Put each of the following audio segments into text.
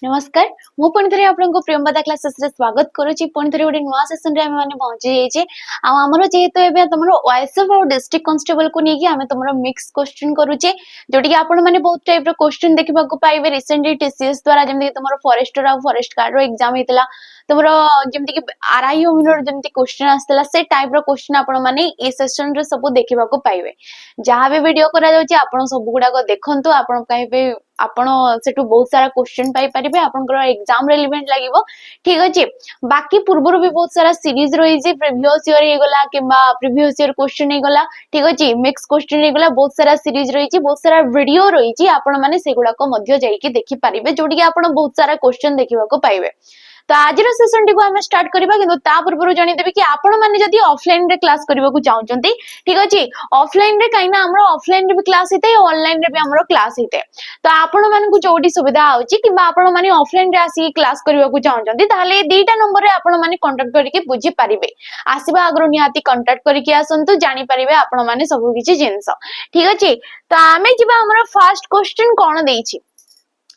नमस्कार मु पुणी थे आपको प्रियंवदा क्लासेस रे स्वागत करुच्ची पुणी थे गोटे नुआ सेसन रे आमे पहुंची जाइए आमर जेहेतु एबे तुम ओएसएफ और डिस्ट्रिक्ट कांस्टेबल को लेकिन आमे तुम मिक्स क्वेश्चन करूचे जोटी कि आपण माने बहुत टाइप रो क्वेश्चन देखा पाइबे रिसेंटली टीसीएस द्वारा जमि तुम फॉरेस्टर और फॉरेस्ट गार्ड रो एग्जाम हेतला तुम जमि कि आरआई ओमिनर जमि क्वेश्चन आसला से टाइप रो क्वेश्चन आपण माने ए सेशन रे सब देखा पाइबे जहाँ भी वीडियो करा जाउची आपण सब गुडा को देखंतु आपण कहबे आपण सेटू बहुत सारा क्वेश्चन पाई परिबे आपनकर एग्जाम रेलेवेंट लागिवो ठीक अछि बाकी पूर्वरु भी बहुत सारा सीरीज रही जे प्रीवियस ईयर हे गला किबा प्रीवियस ईयर क्वेश्चन हे गला ठीक अछि मिक्स क्वेश्चन हे गला बहुत सारा सीरीज रही जे बहुत सारा वीडियो रही जे आपण माने सेगुडा को मध्य जाई के देखि परिबे जोडी कि आपण बहुत सारा क्वेश्चन देखिबा को पाइबे तो आज सेशन टी को हमें स्टार्ट करबा किंतु ता पूर्व जानि देबे कि आपण माने जदी ऑफलाइन रे क्लास करबा को चाहउचंती ठीक अछि ऑफलाइन रे काइना हमरो ऑफलाइन रे भी क्लास हेते ऑनलाइन रे भी हमरो क्लास हेते तो आपण माने को जोडी सुविधा आउची किबा आपण माने ऑफलाइन रे आसी क्लास करबा को चाहउचंती ताले दीटा नंबर रे आपण माने कांटेक्ट करके बुझी परिबे आसीबा आग्रो निहाती कांटेक्ट करके आसंतु जानि परिबे आपण माने सब किछि जिंस ठीक अछि तो आमे जिबा हमरो फर्स्ट क्वेश्चन कोन देइछि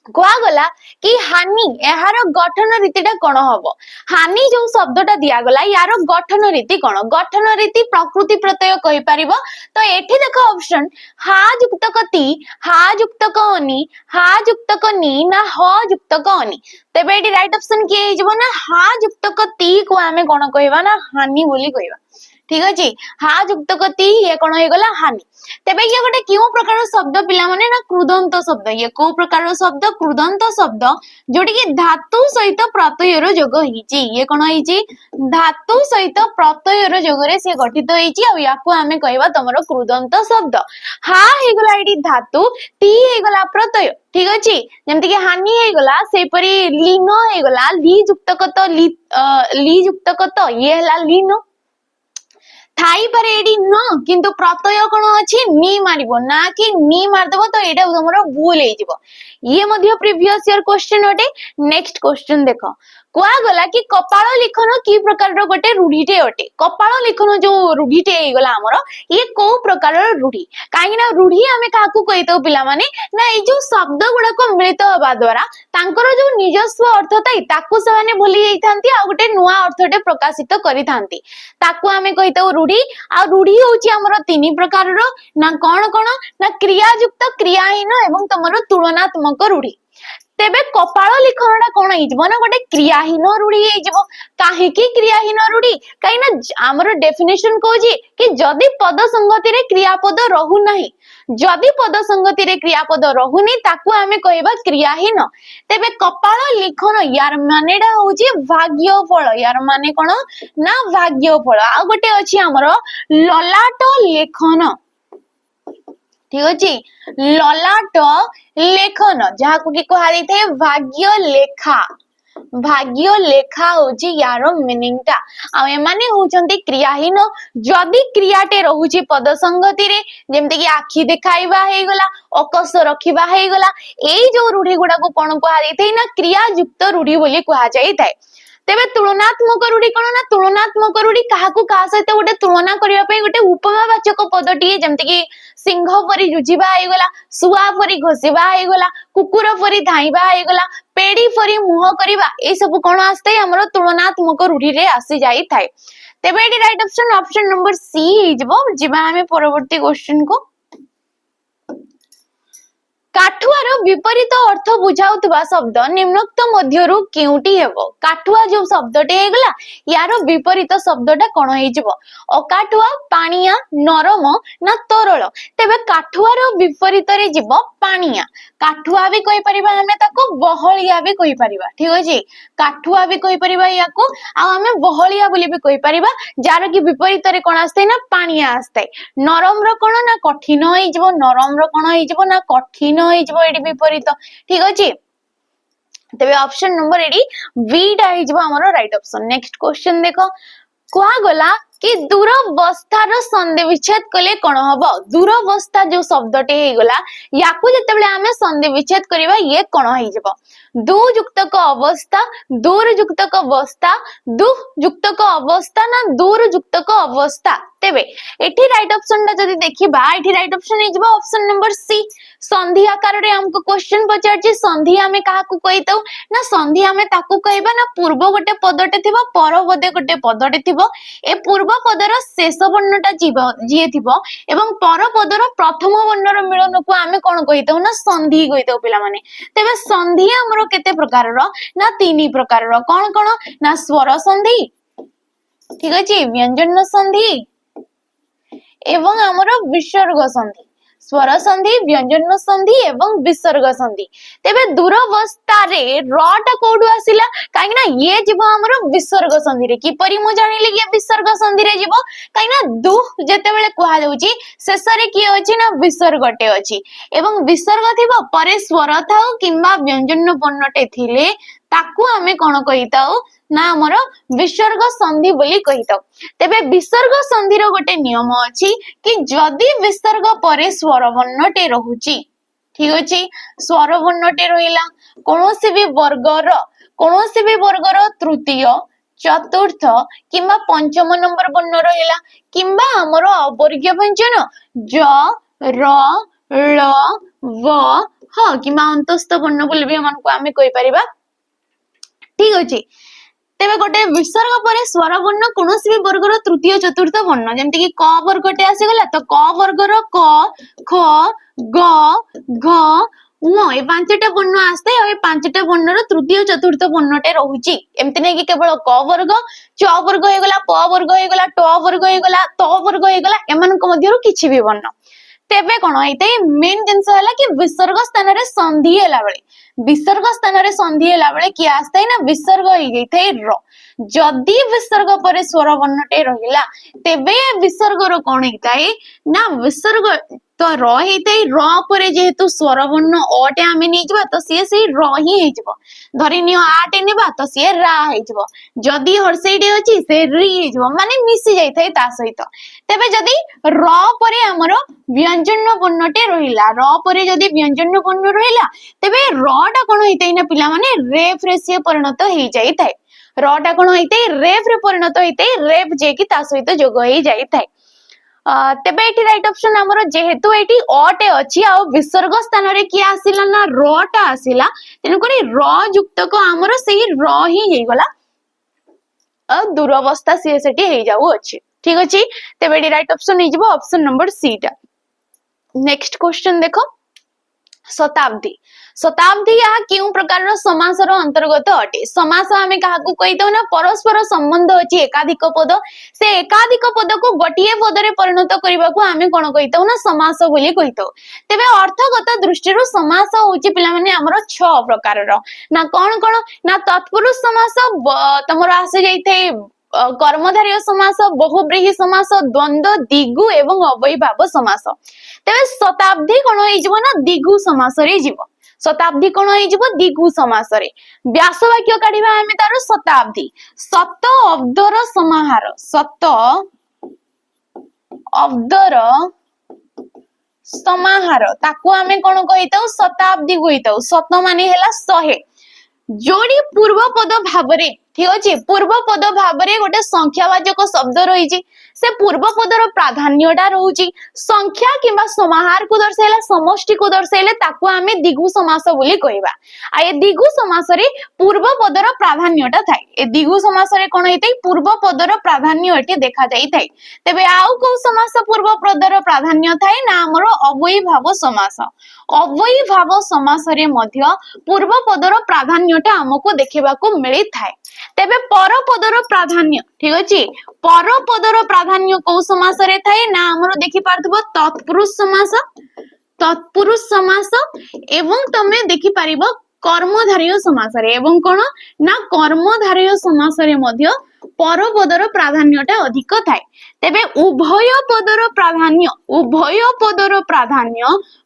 कुआ गला कि हानि एहार गठन रीतिटा कोन हबो हानि जो शब्दटा दिया गला यार गठन रीति कोन गठन रीति प्रकृति प्रत्यय कहि परिबो तो एठी देखो ऑप्शन हा युक्त क ती हा युक्त क अनि हा युक्त क नी ना ह युक्त क अनि तबे एठी राइट ऑप्शन के हे जबो ना हा युक्त क ती को आमे कोन कहबा ना हानि बोली कहबा ठीक अछि हा युक्त क ती ये कोन हे गला हानि तेबे ये गोटे क्यों प्रकार शब्द पिला माने ना कृदंत शब्द ये को प्रकार शब्द कृदंत शब्द जोटी कि धातु सहित प्रत्ययर जोग हिची ये कोन हिची धातु सहित प्रत्ययर जोग रे से गठित हिची आ याको हमें कहबा तमरो कृदंत शब्द हा हे गला एडी धातु ती हे गला प्रत्यय ठीक अछि जेमति कि हानि हे गला से परी लीन हे गला ली युक्त कत ली युक्त कत ये हला लीन थाई पर एडी न किंतु प्रत्यय कोन अछि नी मारिबो ना कि नी मार देबो तो एटा हमरो भूल हे जिवो ये मध्य प्रीवियस ईयर क्वेश्चन ओटे नेक्स्ट क्वेश्चन देखो कुआ गला कि कपाळ लिखन की प्रकार रो गोटे रूढीटे ओटे कपाळ लिखन जो रूढीटे हे गला हमरो ये को प्रकार रो रूढी काहे ना रूढी हमें काकू कहितो पिला माने ना ए जो शब्द गुडा को मिलित होबा द्वारा तांकर जो निजस्व अर्थ ताई ताकू सवाने भूली जाइथांती आ गोटे नुवा अर्थटे प्रकाशित करिथांती ताकू हमें कहितो रूढी आ रूढी होची हमरो तीन प्रकार रो ना कोन कोन ना क्रियायुक्त क्रियाहीन एवं तमरो तुलनात्मक रूढी तेबे कपाळ लिखनटा कोन हिजबो ना गोटे क्रियाहीन रूढी हिजबो काहे की क्रियाहीन रूढी काई ना हमरो डेफिनेशन कहूजी कि जदी पद संगति रे क्रियापद रहु नाही जदी पद संगति रे क्रियापद रहउनी ताकू हमें कहबा क्रियाहीन तेबे कपाळ लिखन यार मानेडा होची भाग्य फल यार माने कोन ना भाग्य फल आ गोटे अछि हमरो ललाट लेखन ठीक अछि ललाट लेखन जहा को कि कहा थे भाग्य लेखा होची यारो मीनिंग टा आ एमाने होचंती क्रियाहीन जदी क्रियाटे रहउची पद संगति रे जेमते कि आखी देखाइबा हे गला अकस रखिबा हे गला एई जो रूढी गुडा को कोन कहा थे ना क्रिया युक्त रूढी बोली कहा जाई थाए तेबे तुलनात्मक रूढी कोन ना तुलनात्मक रूढी काहाकू का सहित गोटे तुलना करिया पे गोटे उपमावाचक पदटी जेमते कि सिंह परी जुझिबा हे गला सुआ परी घोषिबा हे गला कुकुर परी धाइबा हे गला पेड़ी परी मुह करिबा ए सब कोन आस्ते हमरो तुलनात्मक रूढी रे आसी जाई थाए तेबे एडी राइट ऑप्शन नंबर सी हिजबो जिबा हमें परवर्ती क्वेश्चन को काठुआर विपरीत अर्थ बुझाउतबा शब्द निम्नोक्त मध्यरु केउटी हेबो काठुआ जो शब्दटे हेगला यार विपरीत शब्दटा कोन हेजिबो अकाठुआ पानिया नरम ना तरल तेबे काठुआर विपरीत रे जिवो पानिया काठुआ भी कहि परिबा हमें ताको बहलिया भी कहि परिबा ठीक अछि काठुआ भी कहि परिबा याको आ हमें बहलिया बोली भी कहि परिबा जार कि विपरीत रे कोन आस्ते ना पानिया आस्ते नरम रो कोन ना कठिन होई जिवो नरम रो कोन होई जिवो ना कठिन होई जिवो एडी विपरीत ठीक अछि तबे ऑप्शन नंबर एडी बी टा होई जिवो हमरो राइट ऑप्शन नेक्स्ट क्वेश्चन देखो कुआ गला कि दूरवस्थार संधि विच्छेद कले कोन हबो दूरवस्था जो शब्दटे हे गला याकू जतेबेले हमें संधि विच्छेद करबा ये कोन होई जबो दु युक्तक अवस्था दूर युक्तक अवस्था दु युक्तक अवस्था ना दूर युक्तक अवस्था तेबे एठी राइट ऑप्शन ता जदी देखिबा एठी राइट ऑप्शन हे जबो ऑप्शन नंबर सी संधि आकार रे हमको क्वेश्चन पचारछि संधि आमे काहाकू कहितौ ना संधि आमे ताकू कहबा ना पूर्व गोटे पदटे थिबो पर पदे गोटे पदटे थिबो ए पूर्व पदर शेष वर्णटा जीए थिबो एवं पर पदर प्रथम वर्णर मिलन को आमे कोन कहितौ ना संधि कहितौ पिला माने तेबे संधि हमरो केते प्रकार रो ना तीन प्रकार रो कोन ना स्वर संधि ठीक अछि व्यंजन संधि एवं हमरो विसर्ग संधि स्वर संधि व्यंजन संधि एवं विसर्ग संधि तेबे दूरवस्था रे रटा कोडु आसिला काहे ना ये जीवो हमरो विसर्ग संधि रे किपरि मु जानिली ये विसर्ग संधि रे जीवो काहे ना दु जेते बेले कुहा जाउची शेष रे की अछि ना विसर्गटे अछि एवं विसर्ग थिबो परे स्वर थाउ किंबा व्यंजन वर्णटे थिले ताकू आमे कोन कहिताउ ना हमरो विसर्ग संधि बोली कहिताउ तेबे विसर्ग संधि रो गोटे नियम अछि कि जदि विसर्ग परे स्वर वर्णटे रहुची ठीक अछि स्वर वर्णटे रहिला कोनोसी भी वर्गर तृतीय चतुर्थ किंबा पंचम नंबर वर्ण रहिला किंबा हमरो अवर्गीय व्यंजन ज र ल व ह किंबा अंतस्थ वर्ण बोली भी हमन को आमे कहि परिबा ठीक अछि तेबे गोटे विसर्ग परे स्वर वर्ण कोनोसी भी वर्गर तृतीय चतुर्थ वर्ण जेमति कि क वर्गटे आसी गला तो क वर्गर क ख ग घ ङ ए पांचटा वर्ण आस्ते ए पांचटा वर्णर तृतीय चतुर्थ वर्णटे रहुची एमति नै कि केवल क वर्ग च वर्ग हे गला प वर्ग हे गला ट वर्ग हे गला त वर्ग हे गला एमन को मध्यरु किछि भी वर्ण तेबे कोन एते मेन जिंस हला कि विसर्ग स्थान रे संधि हला बेले विसर्ग स्थान रे संधि हला बेले कि आस्ते ना विसर्ग हो गइथे र जदि विसर्ग परे स्वर वर्णटे रहिला तेबे विसर्ग रो कोन हिताई ना विसर्ग तो र हेते र परे जेहेतु स्वर वर्ण अटे आमे नै जबा तो से र ही हे जबो धरि नियो आटे नेबा तो से रा हे जबो जदि हरसेइडे अछि से री हे जबो माने मिसी जाई थाई ता सहित तेबे जदि र परे हमरो व्यंजन वर्णटे रहिला र परे जदि व्यंजन वर्ण रहिला तेबे र टा कोन हेतै ना पिला माने रेफ रे से परिणत हे जाई थाई र टा कोन हेतै रेफ रे परिणत हेतै रेफ जे कि ता सहित जोग हे जाई थाई तेबे एटी राइट ऑप्शन हमरो जेहेतु एटी अटे अछि आ विसर्ग स्थान रे की आसिला ना र टा आसिला तेनु करी र युक्त को हमरो सेही र ही हे गला दूरवस्था सी सेटी हे जाउ अछि ठीक अछि तेबे एटी राइट ऑप्शन हे जबो ऑप्शन नंबर सी टा नेक्स्ट क्वेश्चन देखो शताब्दी शताब्दी या क्यों प्रकार समास अंतर्गत अटे समास आमे काहाकू कहितो ना परस्पर संबंध अछि एकाधिक पद से एकाधिक पद को गोटिए पद रे परिणत करबा को आमे कोन कहितो ना समास बोली कहितो तेबे अर्थगत दृष्टि रो समास होची पिला माने हमरो 6 प्रकार रो ना कोन ना तत्पुरुष समास तमरो आसे जाइथे कर्मधारय समास बहुब्रीहि समास द्वंद्व दिगु एवं अवयभाव समास तेबे शताब्दी कोन होई जबो ना दिगु समास रे जीवो शताब्दी कोन होई जबो दिगु समास रे व्यास वाक्य काढिबा आमे तारो शताब्दी शत अब्दर समाहार शत अब्दर समाहार ताकू आमे कोन कहितौ शताब्दी कहितौ शत माने हैला 100 जोड़ी पूर्व पद भाबरे ठीक अछि पूर्व पद भाबरे गोटे संख्यावाचक शब्द रहिछि से पूर्व पदर प्राधान्यटा रहउछि संख्या किबा समाहार को दर्शाइला समष्टि को दर्शाइले ताकू आमे दिगु समास बोली कहिबा आ ए दिगु समास रे पूर्व पदर प्राधान्यटा थाए ए दिगु समास रे कोन हेतै पूर्व पदर प्राधान्य एटी देखा जाई थाए तबे आउ को समास पूर्व पदर प्राधान्य थाए ना हमरो अवयभाव समास रे मध्य पूर्व पदर प्राधान्यटा हमको देखिबा को मिली थाए तेबे पर पदर प्राधान्य ठीक अछि पर पदर प्राधान्य को समास रे थाए ना हमरो देखि पारथबो तत्पुरुष समास एवं तमे देखि पारिबो कर्मधारय समास रे एवं कोन ना कर्मधारय समास रे मध्य पर पदर प्राधान्यटा अधिक थाए तेबे उभय पदर प्राधान्य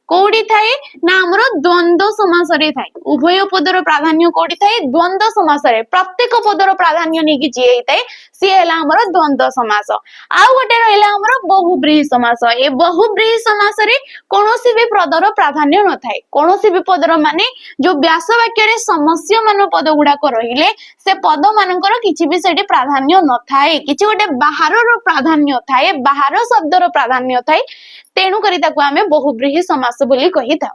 कोडी थाए ना हमरो द्वंद्व समास रे थाए उभय पदर प्राधान्य कोडी थाए द्वंद्व समास रे प्रत्येक पदर प्राधान्य नै कि जे थाए से हला हमरो द्वंद्व समास आ गोटे रहला हमरो बहुब्रीहि समास ए बहुब्रीहि समास रे कोनोसी भी पदर प्राधान्य न थाए कोनोसी भी पदर माने जो व्यास वाक्य रे समस्य मान पद गुडा को रहिले से पद मानकर किछि भी सेठी प्राधान्य न थाए किछि गोटे बाहर रो प्राधान्य थाए बाहर शब्द रो प्राधान्य थाए तेणु करी ताको आमे बहुब्रीहि समास बोली कहिता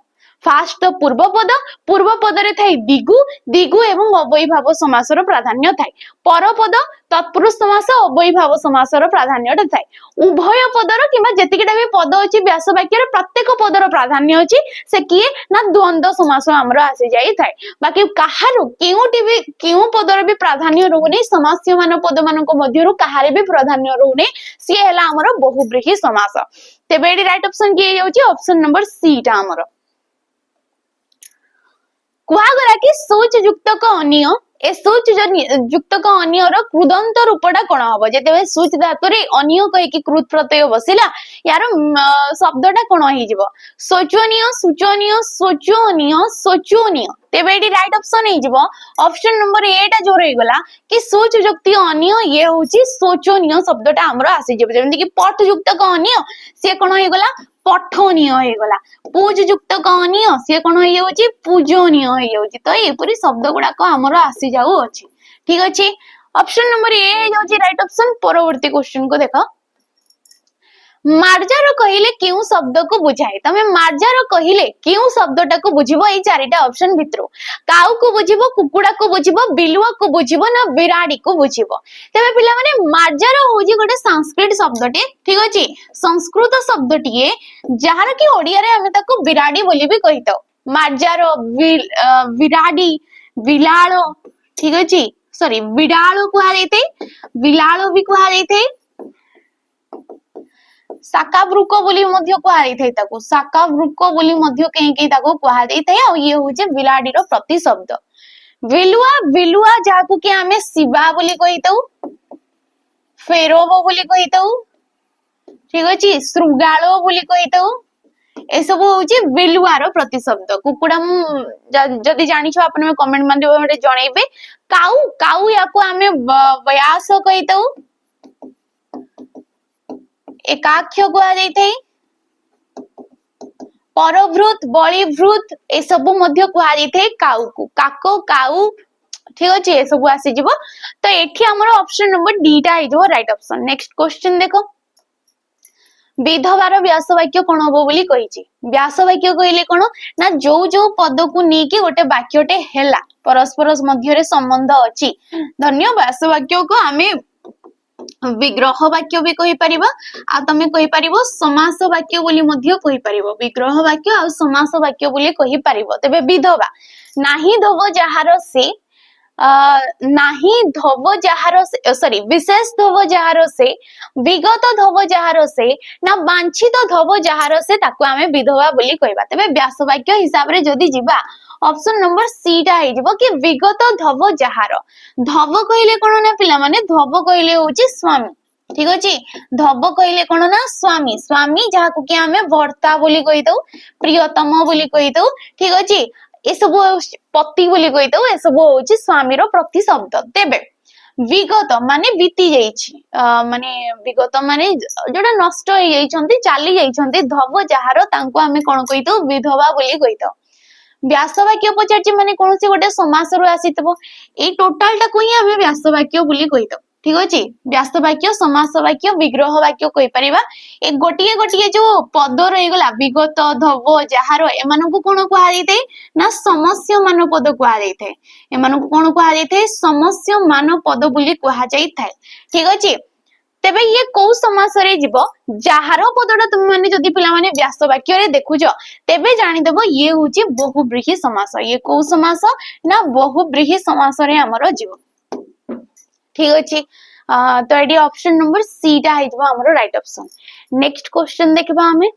फास्ट तो पूर्व पद रे थाई दिगु दिगु एवं अव्ययीभाव समासर प्राधान्य थाई परपद तत्पुरुष समास अव्ययीभाव समासर प्राधान्य थाई उभय पदर किबा जेतिकिटा भी पद अछि व्यास वाक्य रे प्रत्येक पदर प्राधान्य अछि से किए ना द्वंद्व समास हमर आसी जाई थाई बाकी काहारो केउटी भी केउ पदर भी प्राधान्य रहउनी समास्यमान पद मानको मध्यरु काहारे भी प्राधान्य रहउनी सी हेला हमर बहुब्रीहि समास तेबे एडी राइट ऑप्शन किए जाउची ऑप्शन नंबर सी टा हमर कुहागला कि सूच युक्तक अनिय ए सूच युक्तक अनियर कृदंत रूपटा कोन हबो जेतेबे सूच धातु रे अनिय कहि कि कृत प्रत्यय बसिला यार शब्दटा कोन होई जिवो सोचनीय सुचनीय सोचनीय सोचनीय तेबे एडी राइट ऑप्शन होई जिवो ऑप्शन नंबर ए टा जो रही गला कि सूच युक्ति अनिय ये होची सोचनीय शब्दटा हमरो आसी जिवो जेमति कि पठ युक्तक अनिय से कोन होई गला पठनीय होई गला पूज युक्त कनिय से कोन होई जाउची पूजनीय होई जाउची तो एपुरी शब्द गुडा को हमरो आसी जाउ अछि ठीक अछि ऑप्शन नंबर ए हे जाउची राइट ऑप्शन परवर्ती क्वेश्चन को देखो मार्जार कहिले केउ शब्द को बुझाए तमे मार्जार कहिले केउ शब्दटा को बुझिबो ए चारिटा ऑप्शन भितरो काउ को बुझिबो कुकुडा को बुझिबो बिलुआ को बुझिबो ना बिराडी को बुझिबो तबे पिला माने मार्जार होजी गोटे संस्कृत शब्दटे ठीक अछि संस्कृत शब्दटिए जहार कि ओडिया रे हमें ताको बिराडी बोली भी कहितो मार्जार बिराडी बिलाळो ठीक अछि सॉरी बिडाळो कुहा जायते बिलाळो भी कुहा जायते साकावृक बोली मध्य कुहा जायते ताको साकावृक बोली मध्य केही ताको कुहा जायते आ ये होजे बिलाडीर प्रतिशब्द बिलुआ बिलुआ जाकु के हमें शिवा बोली कहितौ फेरोबो बोली कहितौ ठीक अछि श्रुगालो बोली कहितौ ए सब होचे बिलुआर प्रतिशब्द कुकुडा जदी जानि छ आपन में कमेंट माध्यम रे जणैबे काउ काउ याको हमें व्यास कहितौ एकाक्ष कुआ जाइथै परभृत बलिभृत ए सब मध्य कुआ जाइथै काउ को काको काउ ठीक अछि ए सब आसी जिवो तो एठी हमर ऑप्शन नंबर डी टा आइ जो राइट ऑप्शन नेक्स्ट क्वेश्चन देखो विधवार व्यास वाक्य कोन हबो बोली कहिछि व्यास वाक्य कहिले कोन ना जो जो पद को नेकी गोटे वाक्यटे हेला परस्पर मध्य रे संबंध अछि धन्य व्यास वाक्य को हमें विग्रह वाक्य भी कहि परिबा आ तमे कहि परिबो समास वाक्य बोली मध्य कहि परिबो विग्रह वाक्य आ समास वाक्य बोली कहि परिबो तबे विधवा नाही धोबो जहार से नाही धोबो जहार से सॉरी विशेष धोबो जहार से विगत धोबो जहार से ना वांछित धोबो जहार से ताको हमें विधवा बोली कहिबा तबे व्यास वाक्य हिसाब रे जदी जिबा ऑप्शन नंबर सी टा आइ जिवो कि विगत धोबो जहार धब कहिले कोन ना पिला माने धब कहिले होची स्वामी ठीक अछि धब कहिले कोन ना स्वामी स्वामी जहा को कि हमें भर्ता बोली कहितौ प्रियतम बोली कहितौ ठीक अछि ए सब पति बोली कहितौ ए सब होची स्वामी रो प्रतिशब्द तेबे विगत माने बीती जाईछि माने विगत माने जोडा नष्ट होई जाईछंती चाली जाईछंती धब जहार तांको हमें कोन कहितौ विधवा बोली कहितौ व्यास वाक्य पचारछि माने कोनसी गोटे समास रो आसीतबो ए टोटल टा कोही हमें व्यास वाक्य बोली कहितो ठीक अछि व्यास वाक्य समास वाक्य विग्रह वाक्य कहि परिबा ए गोटिए गोटिए जो पद रहि गला विगत धब जहार एमानन को कोन कुहा जायते ना समस्य मान पद कुहा जायते एमानन को कोन कुहा जायते समस्य मान पद बोली कुहा जायथाय ठीक अछि तेबे ये को समास रे जीवो जहार पदटा तुम माने जदी पिला माने व्यास वाक्य रे देखुजो तेबे जानि देबो ये होची बहुब्रीहि समास ये को समास ना बहुब्रीहि समास रे हमरो जीवो ठीक अछि तो एडी ऑप्शन नंबर सी टा आइजबो हमरो राइट ऑप्शन नेक्स्ट क्वेश्चन देखबा हमें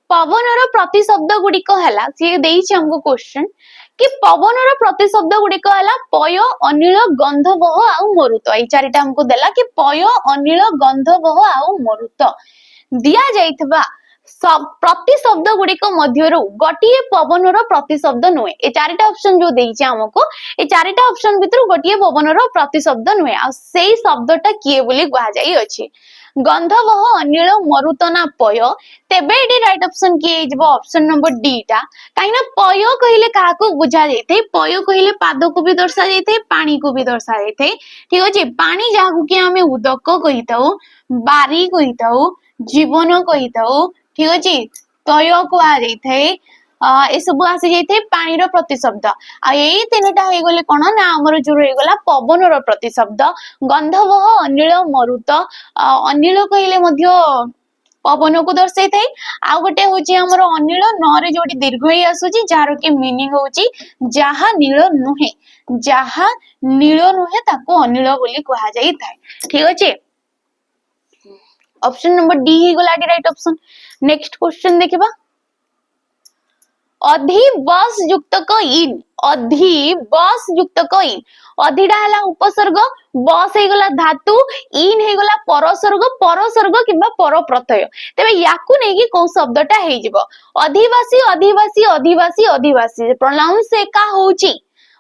पवनर प्रतिशब्द गुडी को हला से देइछि हमको क्वेश्चन कि पवनर प्रतिशब्द गुडी को हला पय अनिल गंधवह आ मरुत ए चारिटा हमको देला कि पय अनिल गंधवह आ मरुत दिया जाइथबा सब प्रतिशब्द गुडी को मध्यरु गोटिए पवनर प्रतिशब्द नुए ए चारिटा ऑप्शन जो देइछि हमको ए चारिटा ऑप्शन भितरु गोटिए पवनर प्रतिशब्द नुए आ सेही शब्दटा किए बोली कहा जाई अछि गंधवह अनिल मरुतना पय तेबे एडी राइट ऑप्शन किए जबो ऑप्शन नंबर डी टा काइना पय कहिले काहा को बुझा जायते पय कहिले पाद को भी दर्शा जायते पानी को भी दर्शा जायते ठीक अछि पानी जाहु कि हमें उदक कहितौ बारी कहितौ जीवन कहितौ ठीक अछि तय कुहाଯାଇଥାଏ ए सब आसी जाइए पानी प्रतिशब्द आ यही तीनटा हो गले कौन ना आमर जो रहीगला पवन प्रतिशब्द गंधवह अनिल मरुत अनिल कहले पवन को दर्शाई थाई आ गोटे होची हमर अनिल नरे जोटी दीर्घ ही आसुची जार के मीनिंग होची जहा नील नुहे जहा नील नुहे ताको अनिल बोली कहा जाई थाई ठीक अछि ऑप्शन नंबर डी ही गला राइट ऑप्शन नेक्स्ट क्वेश्चन देखिबा अधिबस युक्त इन अधिबस युक्त इन अधिडा हला उपसर्ग बस हे गला धातु इन हे गला परसर्ग किबा पर प्रत्यय तबे याकू नै कि को शब्दटा हे जिवो अधिवासी अधिवासी अधिवासी अधिवासी प्रोनाउंस एका होची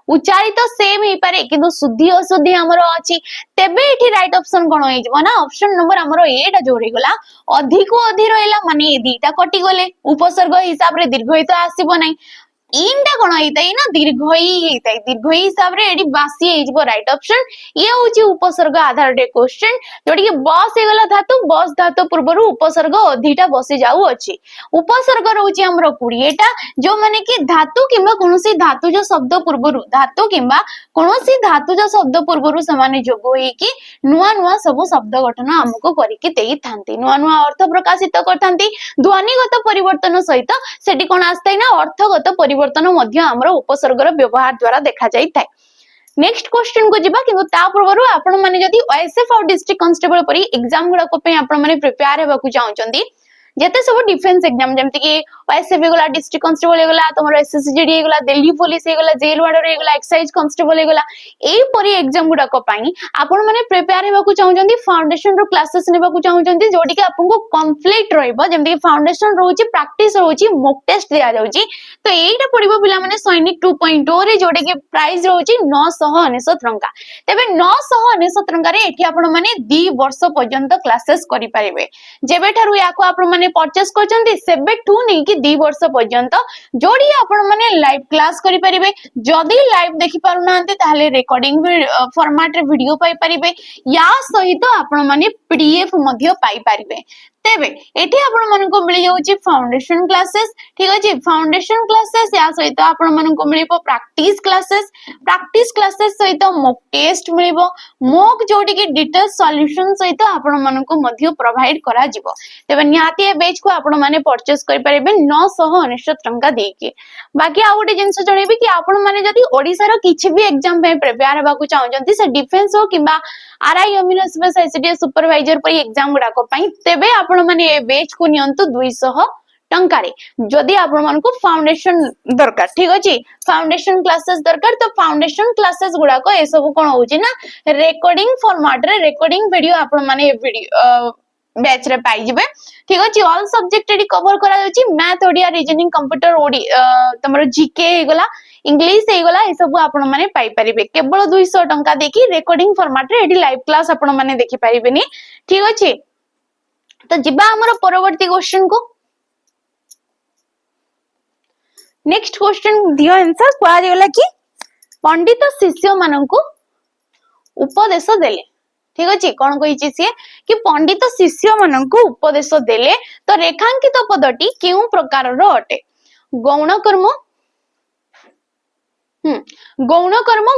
उच्चारित सेम हे पारे किंतु शुद्धि अशुद्धि हमरो अछि तेबे एठी राइट ऑप्शन कोन होई जबो ना ऑप्शन नंबर हमरो एटा जोड़ी गला अधिक अधि रहला माने ए दीटा कटि गले उपसर्ग हिसाब रे दीर्घ ही तो आसीबो नै इनटा कोन होइतै ना दीर्घ ही हेतै दीर्घ ही हिसाब रे एडी बासी हे जबो राइट ऑप्शन ये होची उपसर्ग आधार रे क्वेश्चन जोडी कि बस हे गला बस धातु पूर्वरु उपसर्ग अधिटा बसी जाउ अछि उपसर्ग रहउची हमरो 20 टा जो माने कि धातु किंबा कोनोसी धातु जो शब्द पूर्वरु धातु किंबा कोनोसी धातु जो शब्द पूर्वरु समान जोग होई कि नुआ नुआ सब शब्द गठन हमको करि के देई थांती नुआ नुआ अर्थ प्रकाशित करथांती ध्वनिगत परिवर्तन सहित सेठी कोन आस्तै ना अर्थगत परिवर्तन मध्य हमरो उपसर्गर व्यवहार द्वारा देखा जाई थाए नेक्स्ट क्वेश्चन को जिबा किंतु ता पूर्वरु आपण माने जदी ओएसएफ और डिस्ट्रिक्ट कांस्टेबल परी एग्जाम गुडा को पे आपण माने प्रिपेयर हेबा को चाहउचंदी जेते सब डिफेंस एग्जाम जेमति कि ओएसएफ गला डिस्ट्रिक्ट कांस्टेबल गला तमरो एसएसजीडी गला दिल्ली पुलिस गला जेल वार्डर गला एक्साइज कांस्टेबल गला एई परी एग्जाम गुडा को पाई आपण माने प्रिपेयर हेबा को चाहउचंदी फाउंडेशन रो क्लासेस नेबा को चाहउचंदी जोटी कि आपन को कंप्लीट रहइबो जेमति कि फाउंडेशन रहउची प्रैक्टिस रहउची मॉक टेस्ट दिया जाउची तो एईटा पडिबो पिला माने सैनिक 2.0 रे जोटे कि प्राइस रहउची 999 टंका तबे 999 टंका रे एठी आपण माने 2 वर्ष पर्यंत क्लासेस करि परिबे जेबे थारु याको आपण माने परचेस करचंती सेबे टू नै कि 2 वर्ष पर्यंत जोडी आपण माने लाइव क्लास करि परिबे जदी लाइव देखि पारु नांती ताले रिकॉर्डिंग फॉर्मेट रे वीडियो पाई परिबे या सहित आपण माने पीडीएफ मध्य पाई परिबे तेबे एठी आपण मन को मिल जाउची फाउंडेशन क्लासेस ठीक अछि फाउंडेशन क्लासेस या सहित आपण मन को मिलिबो प्रैक्टिस क्लासेस सहित मॉक टेस्ट मिलिबो मॉक जोटी कि डिटेल सॉल्यूशन सहित आपण मन को मध्य प्रोवाइड करा जिवो तेबे निहाती ए बैच को आपण माने परचेस करि परिबे 999 टंका देके बाकी आ गोटे जिंस जणेबी कि आपण माने जदी ओडिसा रो किछि भी एग्जाम पे प्रिपेयर हेबा को चाहउचंती से डिफेंस हो किबा आरआई अमीनो स्पेस आईसीडीएस सुपरवाइजर पई एग्जाम गुडा को पई तेबे आपण माने ए बैच को नियंतु 200 टंका रे जदी आपण मन को फाउंडेशन दरकार ठीक अछि फाउंडेशन क्लासेस दरकार तो फाउंडेशन क्लासेस गुडा को ए सब कोन होउची ना रिकॉर्डिंग फॉर्मेट रे रिकॉर्डिंग वीडियो आपण माने वीडियो बैच रे पाई जिबे ठीक अछि ऑल सब्जेक्ट रे कवर करा जाउची मैथ ओडिया रीजनिंग कंप्यूटर ओडी तमरो जीके हे गला इंग्लिश हे गला ए सब आपण माने पाई परिबे केवल 200 टंका देखि रिकॉर्डिंग फॉर्मेट रे एडी लाइव क्लास आपण माने देखि परिबेनी ठीक अछि तो जिबा हमरो परवर्ती क्वेश्चन को नेक्स्ट क्वेश्चन दियो आंसर कोआ जेला कि पंडित शिष्य माननकु उपदेश देले ठीक अछि कोन कहिछि से कि पंडित शिष्य माननकु उपदेश देले तो रेखांकित पदटी केउ प्रकार रो अटे गौण कर्म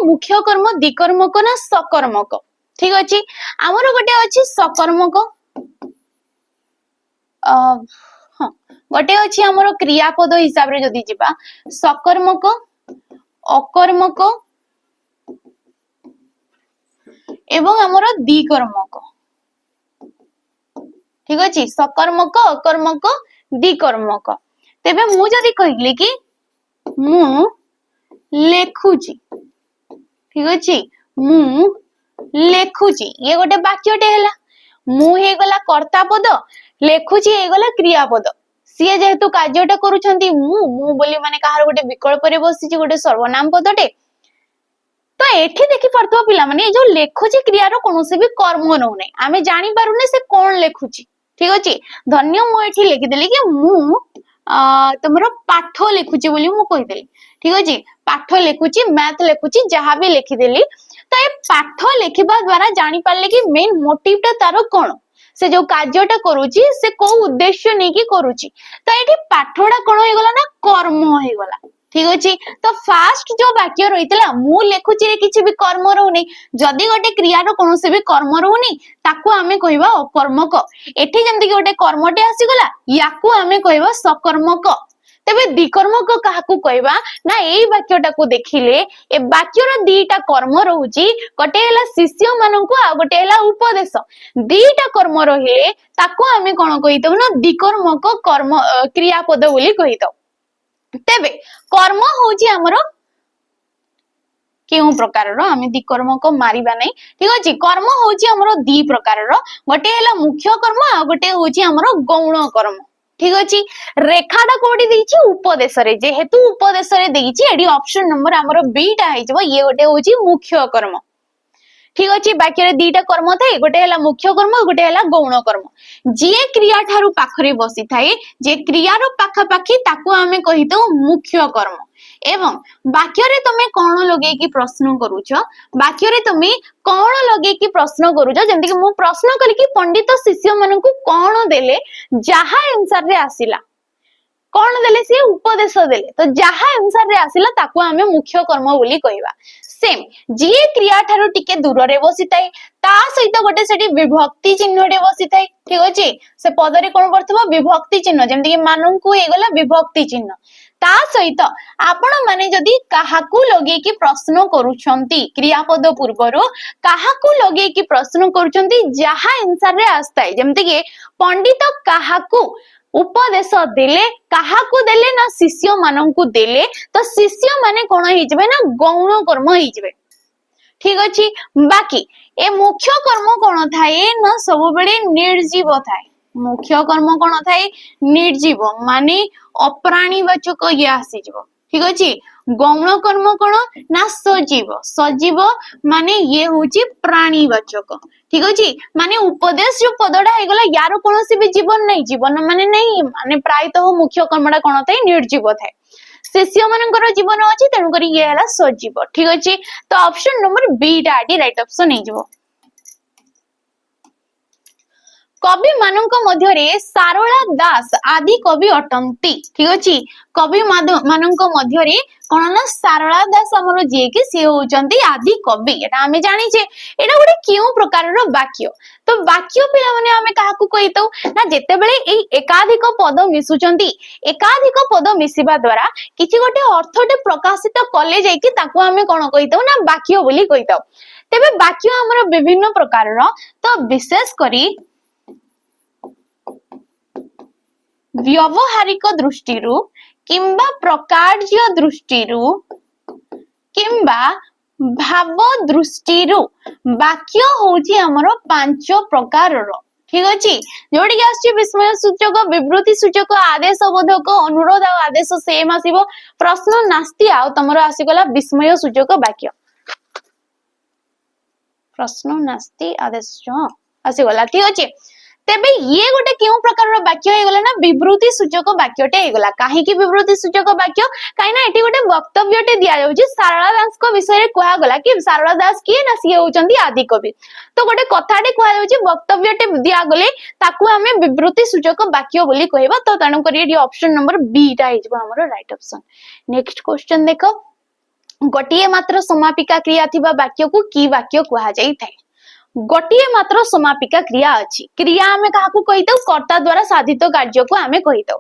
मुख्य कर्म द्विकर्मक ना सकर्मक ठीक अछि हमरो गोटे अछि सकर्मक गोटे अछि हमरो क्रियापद हिसाब रे जदी जिबा सकर्मक अकर्मक एवं हमरो द्विकर्मक ठीक अछि सकर्मक अकर्मक द्विकर्मक तेबे मु जदी कहिली कि मु लेखुची ठीक अछि मु लेखुची ये गोटे वाक्यटे हैला मु हे गला कर्ता पद लेखुची हे गला क्रियापद सिए जेहेतु कार्यटा करूछंती मु बोली माने कहार गोटे विकल्प रे बसिची गोटे सर्वनाम पदटे तो एठी देखि परतो पिला माने जो लेखुची क्रियारो कोनोसे भी कर्म न होने आमे जानि पारुने से कोन लेखुची ठीक अछि धन्य मु एठी लिखि देली कि मु तमरो पाठ लेखुची बोली मु कहि देली ठीक अछि पाठ लेखुची मैथ लेखुची जहा भी लिखि देली तो ए पाठ लेखिबा द्वारा जानि पारले कि मेन मोटिव ता तारो कोन से जो कार्यटा करूची से को उद्देश्य नहीं कि करूची तो एठी पाठड़ा कोन होई गला ना कर्म होई गला ठीक अछि तो फास्ट जो वाक्य रहितला मु लेखुची रे किछि भी कर्म रहउनी जदी गोटे क्रिया रो कोनोसे भी कर्म रहउनी ताकू आमे कहबा अकर्मक एठी जेंति कि गोटे कर्मटे आसी गला याकू आमे कहबा सकर्मक तेबे द्विकर्मक काहाकू कहबा ना एई वाक्यटाकू देखिले ए वाक्यर दीटा कर्म रहउची गोटे हला शिष्य माननकू आ गोटे हला उपदेश दीटा कर्म रहिले ताकू आमे कोन कहितौ ना द्विकर्मक कर्म क्रियापद बोली कहितौ तेबे कर्म होची हमरो केउ प्रकार रो आमे द्विकर्मक मारिबा नै ठीक अछि कर्म होची हमरो दी प्रकार रो गोटे हला मुख्य कर्म आ गोटे होची हमरो गौण कर्म ठीक अछि रेखाटा कोडी देछि उपदेश रे जेहेतु उपदेश रे देछि एडी ऑप्शन नंबर हमरो बी टा आइ जबो ये गोटे होछि मुख्य कर्म ठीक अछि वाक्य रे दीटा कर्म थाए गोटे हला मुख्य कर्म गोटे हला गौण कर्म जे क्रिया ठारू पाखरे बसी थाए जे क्रिया रो पाखा पाखी ताकू आमे कहितो मुख्य कर्म एवं वाक्य रे तमे कोन लगे की प्रश्न करूछ वाक्य रे तमे कोन लगे की प्रश्न करूछ जेंति कि मु प्रश्न करी कि पंडित शिष्य माननकू कोन देले जहा आंसर रे आसिला कोन देले से उपदेश देले तो जहा आंसर रे आसिला ताकू आमे मुख्य कर्म बोली कहबा सेम जे क्रिया ठारू टिके दूर रे बसिताई ता सहित गोटे सेठी विभक्ति चिन्ह रे बसिताई ठीक अछि से पद रे कोन करथबो विभक्ति चिन्ह जेंति कि माननकू एगला विभक्ति चिन्ह ता सहित आपण माने जदी काहाकू लगे की प्रश्न करूछंती क्रियापद पूर्वरो काहाकू लगे की प्रश्न करूछंती जहा आंसर रे आस्ताय जेमते कि पंडित काहाकू उपदेश देले काहाकू देले ना शिष्य माननकू देले तो शिष्य माने कोन होई जबे ना गौण कर्म होई जबे ठीक अछि बाकी ए मुख्य कर्म कोन थाए ना सब बेले निर्जीव थाए मुख्य कर्म कोन थाए निर्जीव माने अप्राणीवाचक ये आसी जबो ठीक अछि गौण कर्म कोन ना सजीव सजीव माने ये होची प्राणीवाचक ठीक अछि माने उपदेश जो पदडा हे गला यारो कोनोसी भी जीवन नै जीवन माने प्रायतः मुख्य कर्मडा कोन थाए निर्जीव थाए शिष्य मानकर जीवन अछि तेनु करी ये हला सजीव ठीक अछि तो ऑप्शन नंबर बी टा आडी राइट ऑप्शन हे जबो कवि मानक मध्यरे सारला दास आदि कवि अटंती ठीक अछि कवि मानक मध्यरे कोन ना सारला दास हमरो जे कि से होचंती आदि कवि एटा हमें जानि छे एटा गोटे केउ प्रकार रो वाक्य तो वाक्य पिला माने हमें काहाकू कहितौ ना जेते बेले एई एकाधिक पद मिसुचंती एकाधिक पद मिसिबा द्वारा किछि गोटे अर्थटे प्रकाशित कले जाय कि ताकू हमें कोन कहितौ ना वाक्य बोली कहितौ तेबे वाक्य हमरो विभिन्न प्रकार रो तो विशेष करी व्यवहारिक दृष्टिरु किंबा प्रकार्य दृष्टिरु किंबा भाव दृष्टिरु वाक्य होची हमरो पांच प्रकार रो ठीक अछि जोडी के आछि विस्मय सूचक विवृति सूचक आदेश बोधक अनुरोध आ आदेश सेम आसीबो प्रश्न नास्ति आ तमरो आसी गला विस्मय सूचक वाक्य प्रश्न नास्ति आदेश आसी गला ठीक अछि तेबे ये गोटे केउ प्रकार रो वाक्य हे गला ना विवृति सूचक वाक्यटे हे गला काहे कि विवृति सूचक वाक्य काई ना एटी गोटे वक्तव्यटे दिया जाउची सारला दास को विषय रे कोहा गला कि सारला दास किए ना सिए होचंती आदि कवि तो गोटे कथाटे कोहा जाउची वक्तव्यटे दिया गले ताकू हमें विवृति सूचक वाक्य बोली कहबा तो तणु करी एटी ऑप्शन नंबर बी टा हे जबो हमरो राइट ऑप्शन नेक्स्ट क्वेश्चन देखो गोटिए मात्र समापिका क्रिया थिबा वाक्य को की वाक्य कोहा जाई थाए गोटिए मात्र समापिका क्रिया अछि क्रिया हमें काहाकू कहितौ कर्ता द्वारा साधित कार्य को हमें कहितौ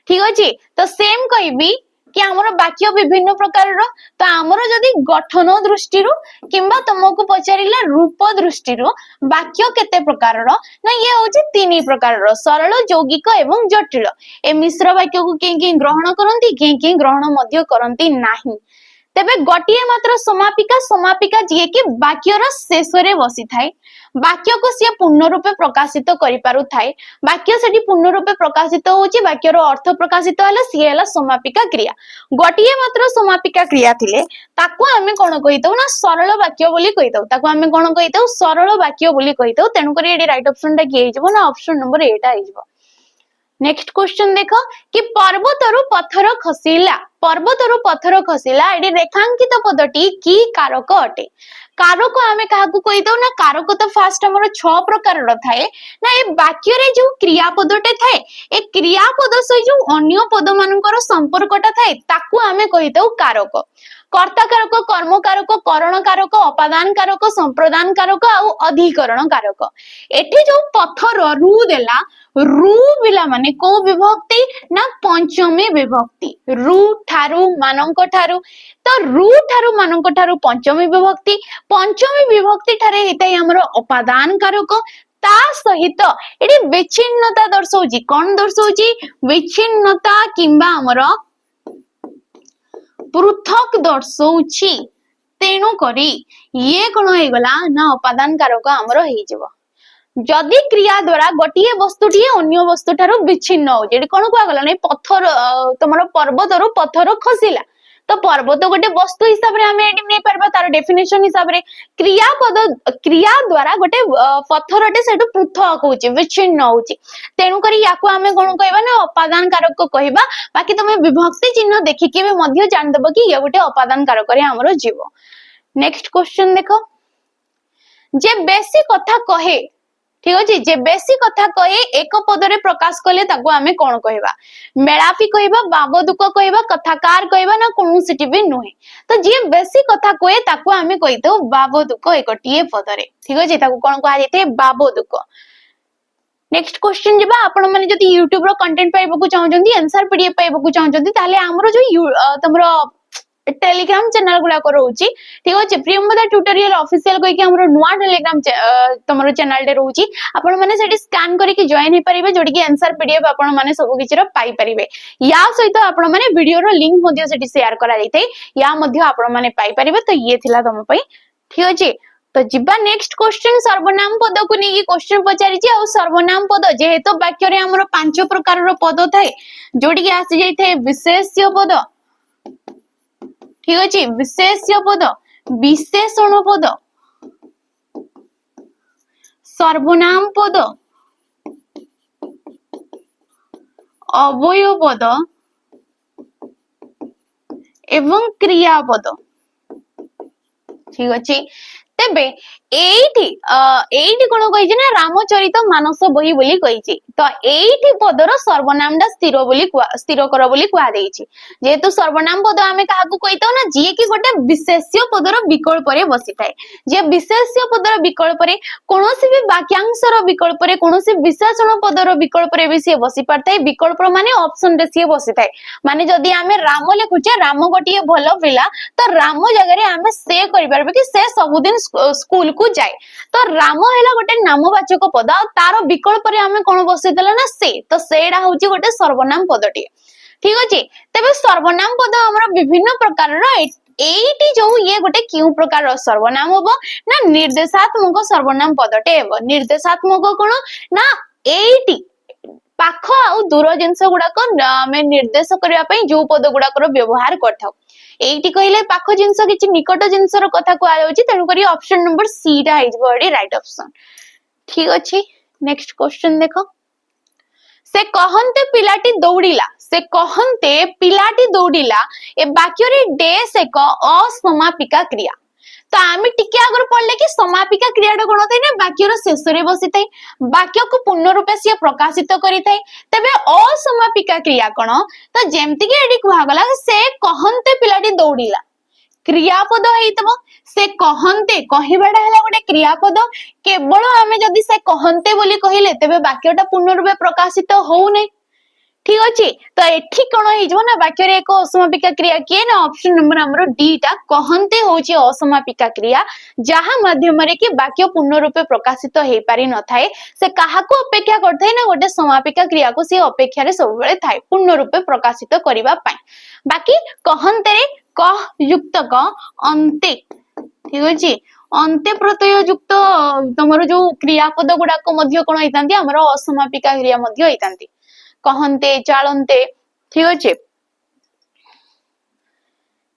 ठीक अछि तो सेम कहबी कि हमर वाक्य विभिन्न प्रकार रो तो हमर जदी गठन दृष्टि रो किंबा तुमको पचारिला रूप दृष्टि रो वाक्य केते प्रकार रो ना ये होछि तीन प्रकार रो सरल यौगिक एवं जटिल ए मिश्र वाक्य को के ग्रहण करंती के ग्रहण मध्य करंती नाही तेबे गोटिए मात्र समापिका समापिका जे कि वाक्य रो शेष रे बसी थाए वाक्य को से पूर्ण रूपे प्रकाशित करि पारु थाए वाक्य सेठी पूर्ण रूपे प्रकाशित होची वाक्य रो अर्थ प्रकाशित हला सी हला समापिका क्रिया गोटिए मात्र समापिका क्रिया थिले ताको हमें कोन कहितौ ना सरल वाक्य बोली कहितौ ताको हमें कोन कहितौ सरल वाक्य बोली कहितौ तेनु करी एडी राइट ऑप्शन टा की हे जबो ना ऑप्शन नंबर 8 आ जबो नेक्स्ट क्वेश्चन देख कि पर्वतरु पत्थर खसिला, पर्वतरु पत्थर खसिला एडी रेखांकित पदटी की कारक अटे। कारक आमे काहाकू कहि दो ना, कारक तो फास्ट हमर 6 प्रकार र थाए ना। ए वाक्य रे जो क्रियापदटे थाए, ए क्रियापद से जो अन्य पद मानकर संपर्कटा थाए ताकू आमे कहि दो कारक। कर्ता कारक, कर्म कारक, करण कारक, अपादान कारक, संप्रदान कारक आ अधिकरण कारक। एठी जो पत्थर रु देला, रु बिला माने को विभक्ति ना पंचमी विभक्ति, रु ठारू मानक ठारू, तो रु ठारू मानक ठारू पंचमी विभक्ति, पंचमी विभक्ति ठारे हेताई हमर अपादान कारक। ता सहित एटी विच्छिन्नता दर्शौची, कोन दर्शौची? विच्छिन्नता किंबा हमर पृथक दर्शौची। तेणु करी ये कोन होई गला ना अपादान कारक हमर हेई जेबो। जदि क्रिया द्वारा गोटे वस्तुटी अन्य वस्तु ठारू विच्छिन्न हो, जेडी कोन कुआ गला नै पत्थर तमरो पर्वतरु पत्थर खसिला, तो पर्वत गोटे वस्तु हिसाब रे हमें एडी नै परबा तार डेफिनेशन हिसाब रे। क्रियापद क्रिया द्वारा गोटे पत्थरटे सेटु पृथक होची, विच्छिन्न होची। तेणु करी याकू हमें कोन कहबा ना अपादान कारक को कहबा। बाकी तमे विभक्ति चिन्ह देखिके भी मध्य जान दबो कि ये गोटे अपादान कारक रे हमरो जीवो। नेक्स्ट क्वेश्चन देखो, जे बेसी कथा कहे, ठीक अछि, जे बेसी कथा कहे एक पदरे प्रकाश कले ताको आमे कोन कहबा? मेलापी कहबा, बाबदुक कहबा, कथाकार कहबा ना कोनोसिटी भी नुहे। तो जे बेसी कथा कहे ताको आमे कहितो बाबदुक एकटिए पदरे, ठीक अछि, ताको कोन कहा जैते? बाबदुक। नेक्स्ट क्वेश्चन जेबा, आपण माने जदि YouTube रो कंटेंट पाइबो को चाहउजंती, आंसर पीडीएफ पाइबो को चाहउजंती, ताले हमरो जो तमरो टेलीग्राम चैनल गुला को रहउची, ठीक अछि। प्रियंवदा ट्यूटोरियल ऑफिशियल कहि के हमरो नुवा टेलीग्राम तमरो चैनल डे रहउची, आपण माने सेठी स्कैन करि के जॉइन हे परिबे, जोडी के आंसर पीडीएफ आपण माने सब किछि रो पाई परिबे। या सहित आपण माने वीडियो रो लिंक मध्ये सेठी शेयर करा जाइतै, या मध्ये आपण माने पाई परिबे। तो ये थिला तम पई, ठीक अछि। तो जिबा नेक्स्ट क्वेश्चन, सर्वनाम पद को नेकी क्वेश्चन पचारि छी। आ सर्वनाम पद जेहेतु वाक्य रे हमरो 5 प्रकार रो पद थाए, जोडी के आसी जाइथे विशेष्य पद, ठीक अछि, विशेष्य पद, विशेषण पद, सर्वनाम पद, अवयव पद एवं क्रियापद, ठीक अछि। तेबे एइठी कोन कहिछि ना रामचरित मानस बही बोली कहिछि। तो एइठी पदर सर्वनामडा स्थिर कर बोली कुआ देइछि। जेहेतु सर्वनाम पद आमे काहाकू कहितो ना, जे कि गोटे विशेष्य पदर विकल्प रे बसी थाए। जे विशेष्य पदर विकल्प रे कोनोसी भी वाक्यांशर विकल्प रे, कोनोसी विशेषण पदर विकल्प रे भी से बसी परथाय। विकल्प माने ऑप्शन रे से बसी थाए। माने जदि आमे राम लिखुचे, राम गोटिए भलो पिला, तो राम जगह रे आमे से करि परबे कि से सबुदिन स्कूल को जाए। तो राम हैला गोटे नामवाचक पद, तार विकल्प रे आमे कोन बसै देला ना से, तो सेडा होची गोटे सर्वनाम पदटी, ठीक अछि। तबे सर्वनाम पद हमर विभिन्न प्रकार रो, एइटी जो ये गोटे क्यू प्रकार रो सर्वनाम होबो ना निर्देशात्मक सर्वनाम पदटे हेबो। निर्देशात्मक कोन ना, एइटी पाख आ दूर जिंस गुडाक आमे निर्देश करिया पई जो पद गुडाक रो व्यवहार करथाउ। एइटी कहिले पाख जिंस किछि निकट जिंस रो कथा को आयोछि, तेनु करी ऑप्शन नंबर सी टा आइजबो एडी राइट ऑप्शन, ठीक अछि। नेक्स्ट क्वेश्चन देखो, से कहन्ते पिलाटी दौड़िला, से कहन्ते पिलाटी दौड़िला ए वाक्य रे डेस एक असमापिका क्रिया। तो आमे टिके आगर पढ़ले कि समापिका क्रियाटा कोन थाए ना, वाक्य रो शेष रे बसी थाए, वाक्य को पूर्ण रूपे से प्रकाशित करि थाए। तबे असमापिका क्रिया कोन, तो जेमति कि एडी कुहा गला से कहन्ते पिलाटी दौड़िला, क्रियापद हेइतबो। से कहन्ते कहिबाडा हला गोटे क्रियापद, केवल आमे जदि से कहन्ते बोली कहिले तबे वाक्यटा पूर्ण रूपे प्रकाशित होउ नै, ठीक अछि। तो एठी कोन हेइजबो ना, वाक्य रे एक असमापिका क्रिया के ना, ऑप्शन नंबर हमरो डी टा कहन्ते होची असमापिका क्रिया, जहा माध्यम रे कि वाक्य पूर्ण रूपे प्रकाशित हेइ पारि न थाए। से काहाको अपेक्षा करथाय ना, गोटे समापिका क्रिया को से अपेक्षा रे सब बेले थाए पूर्ण रूपे प्रकाशित करिबा पई। बाकी कहन्ते रे कह युक्त क अन्ते, ठीक अछि, अन्ते प्रत्यय युक्त तमरो जो क्रियापद गुडा को मध्य कोन हेइतांती, हमरो असमापिका क्रिया मध्य हेइतांती, कहन्ते, चालन्ते, ठीक अछि।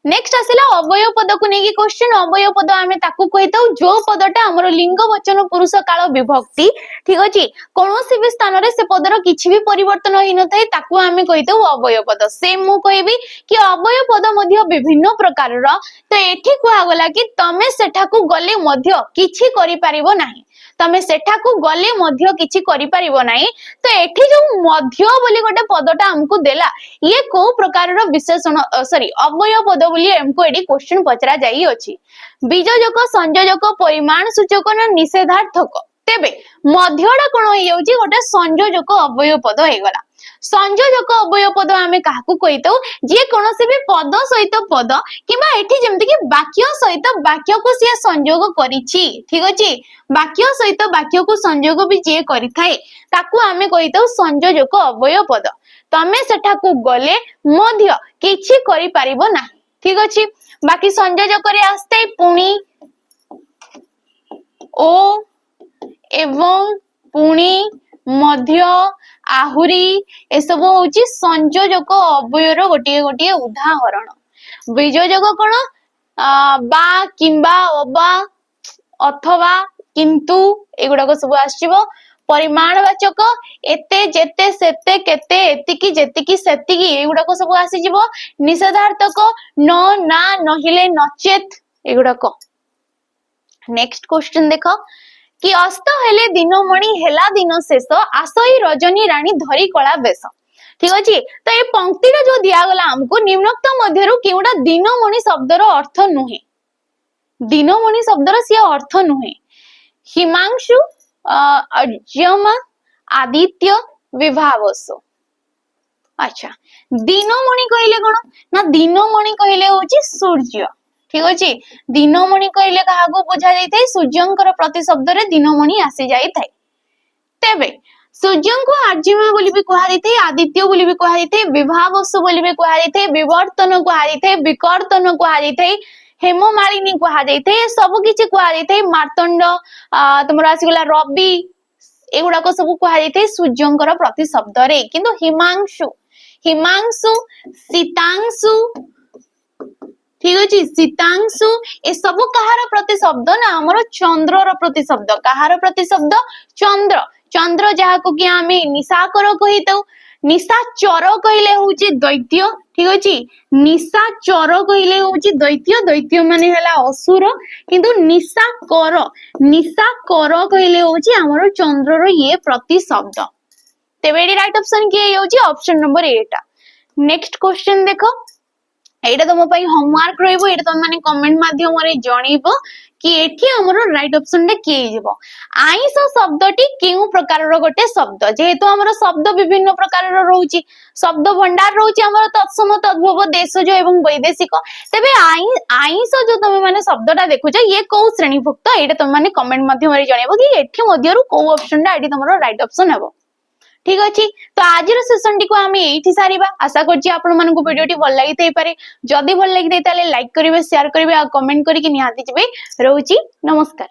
नेक्स्ट आसिला अवयव पद को नेकी क्वेश्चन अवयव पद आमे ताकू कहिताउ जो पदटा हमर लिंग वचन पुरुष काल विभक्ति ठीक अछि कोनोसी भी स्थान रे से पदर किछि भी परिवर्तन होई न थाए ताकू आमे कहिताउ अवयव पद सेम मु कहबी कि अवयव पद मध्य विभिन्न प्रकार रो तो एठी कुआ गला कि तमे सेठाकू गले मध्य किछि करि परिबो नाही तमे सेठाकू गले मध्य किछि करि परिबो नाही तो एठी जो मध्य बोली गोटे पदटा हमकु देला ये को प्रकार रो विशेषण सॉरी अवयव पद बोली हमको एडी क्वेश्चन पचरा जाई अछि बीजजक संयोजक परिमाण सूचक न निषेधार्थक तेबे मध्यडा कोन होई जाउची गोटे संयोजक अवयव पद हे गला संयोजक अवयव पद आमे काहाकू कहितो जे कोनोसी भी पद सहित पद किबा एठी जेमति कि वाक्य सहित वाक्य को से संयोग करिछि ठीक अछि वाक्य सहित वाक्य को संयोग भी जे करिथाए ताकू आमे कहितो संयोजक अवयव पद तमे सेठाकू गले मध्य किछि करि परिबो नाही ठीक अछि बाकी संयोजक रे आस्ते पुणी ओ एवं पुणी मध्य आहुरी ए सब होची संयोजक अवयर गोटे गोटे उदाहरण बीजजक कोन बा किंबा अबा अथवा किंतु एगुडा को सब आसीबो परिमाणवाचक एते जेते सेते केते एतिकी जेतिकी सेतिकी एगुडा को सब आसी जिवो निषेधार्थक न ना नहिले नचेत एगुडा को नेक्स्ट क्वेश्चन देखो कि अस्त हेले दिनमणि हेला दिन शेष आसई रजनी रानी धरी कला बेस ठीक अछि तो ए पंक्ति रे जो दिया गला हमको निम्नोक्त मध्यरु केउडा दिनमणि शब्दर अर्थ नुहे दिनमणि शब्दर से अर्थ नुहे हिमांशु अर्यमा आदित्य विभावसो अच्छा दिनमणि कहले कोन ना दिनमणि कहले होची सूर्य ठीक अछि दिनमणि कहले काहाको बुझा जायते सूर्यंकर प्रति शब्द रे दिनमणि आसी जाय थाए तेबे सूर्यं को आर्यमा बोली भी कहा जायते आदित्य बोली भी कहा जायते विभावसु बोली भी कहा जायते विवर्तन कहा जायते विकर्तन कहा जायते हेममालिनी कहा जायते सब किछि कहा जायते मार्तंड तमरा आसी गला रवि एगुडा को सब कहा जायते सूर्यंकर प्रति शब्द रे किंतु हिमांशु हिमांशु शीतांशु ठीक अछि शीतांशु ए सब कहार प्रति शब्द ना हमर चंद्रर प्रति शब्द कहार प्रति शब्द चंद्र चंद्र जहा को कि आमे निशाकर कहितौ निशाचर कहले होची दैत्य ठीक अछि निशाचर कहले होची दैत्य दैत्य माने हला असुर किंतु निशाकर कहले होची हमर चंद्रर ये प्रति शब्द तेबे राइट ऑप्शन के होची ऑप्शन नंबर 8 नेक्स्ट क्वेश्चन देखो एटा तुम पई होमवर्क रहइबो एटा तुम माने कमेंट माध्यम रे जणीबो कि एठी हमरो राइट ऑप्शन रे के जेबो आइस शब्दटी केउ प्रकार रो गोटे शब्द जेहेतु हमरो शब्द विभिन्न प्रकार रो रहउची शब्द भंडार रहउची हमरो तत्सम तद्भव देशज एवं वैदेशिक तबे आइस जो तुम माने शब्दटा देखुछ ये को श्रेणीभुक्त एटा तुम माने कमेंट माध्यम रे जणीबो कि एठी मध्यरु को ऑप्शन रा एठी हमरो राइट ऑप्शन हेबो ठीक अछि तो आज रो सेशन टी को हम एठी सारीबा आशा करछि आपण मानकु वीडियो टी भल लागितै पारे जदी भल लागि ताले लाइक करिवे शेयर करिवे आ कमेंट करि कि निहाती जिवे रहउछि नमस्कार।